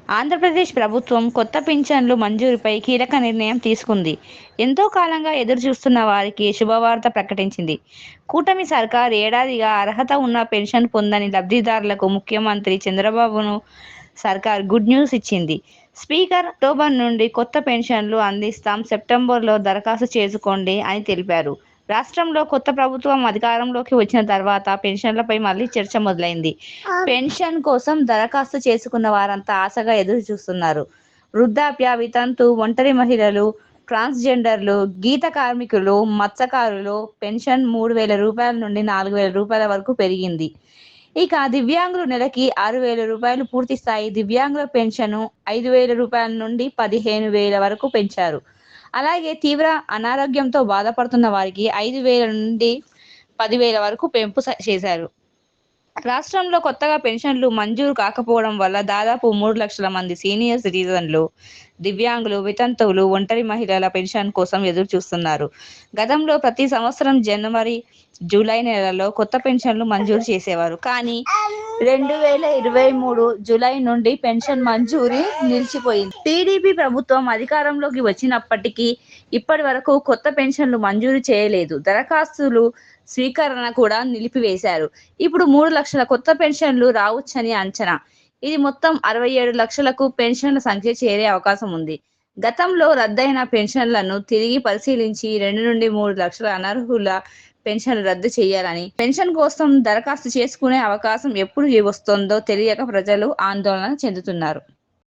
ఆంధ్రప్రదేశ్ ప్రభుత్వం కొత్త పింఛన్లు మంజూరుపై కీలక నిర్ణయం తీసుకుంది. ఎంతో కాలంగా ఎదురుచూస్తున్న వారికి శుభవార్త ప్రకటించింది. కూటమి సర్కార్ ఏడాదిగా అర్హత ఉన్న పెన్షన్ పొందని లబ్ధిదారులకు ముఖ్యమంత్రి చంద్రబాబును సర్కార్ గుడ్ న్యూస్ ఇచ్చింది. స్పీకర్ అక్టోబర్ నుండి కొత్త పెన్షన్లు అందిస్తాం, సెప్టెంబర్లో దరఖాస్తు చేసుకోండి అని తెలిపారు. రాష్ట్రంలో కొత్త ప్రభుత్వం అధికారంలోకి వచ్చిన తర్వాత పెన్షన్లపై మళ్లీ చర్చ మొదలైంది. పెన్షన్ కోసం దరఖాస్తు చేసుకున్న వారంతా ఆశగా ఎదురు చూస్తున్నారు. వృద్ధాప్య, వితంతు, ఒంటరి మహిళలు, ట్రాన్స్జెండర్లు, గీత కార్మికులు, మత్స్యకారులు పెన్షన్ 3,000 రూపాయల నుండి 4,000 రూపాయల వరకు పెరిగింది. ఇక దివ్యాంగులు నెలకి 6,000 రూపాయలు పూర్తి స్థాయి దివ్యాంగుల పెన్షన్ 5,000 రూపాయల నుండి 15,000 వరకు పెంచారు. అలాగే తీవ్ర అనారోగ్యంతో బాధపడుతున్న వారికి 5,000 నుండి 10,000 వరకు పెంపు చేశారు. రాష్ట్రంలో కొత్తగా పెన్షన్లు మంజూరు కాకపోవడం వల్ల దాదాపు 3 లక్షల మంది సీనియర్ సిటిజన్లు, దివ్యాంగులు, వితంతువులు, ఒంటరి మహిళల పెన్షన్ కోసం ఎదురు చూస్తున్నారు. గతంలో ప్రతి సంవత్సరం జనవరి, జూలై నెలల్లో కొత్త పెన్షన్లు మంజూరు చేసేవారు. కానీ 2023 జూలై నుండి పెన్షన్ మంజూరీ నిలిచిపోయింది. టీడీపీ ప్రభుత్వం అధికారంలోకి వచ్చినప్పటికీ ఇప్పటి వరకు కొత్త పెన్షన్లు మంజూరు చేయలేదు. దరఖాస్తులు స్వీకరణ కూడా నిలిపివేశారు. ఇప్పుడు 3 లక్షల కొత్త పెన్షన్లు రావచ్చని అంచనా. ఇది మొత్తం 67 లక్షలకు పెన్షన్ల సంఖ్య చేరే అవకాశం ఉంది. గతంలో రద్దయిన పెన్షన్లను తిరిగి పరిశీలించి 2 నుండి 3 లక్షల అనర్హుల పెన్షన్లు రద్దు చేయాలని, పెన్షన్ కోసం దరఖాస్తు చేసుకునే అవకాశం ఎప్పుడు వస్తుందో తెలియక ప్రజలు ఆందోళన చెందుతున్నారు.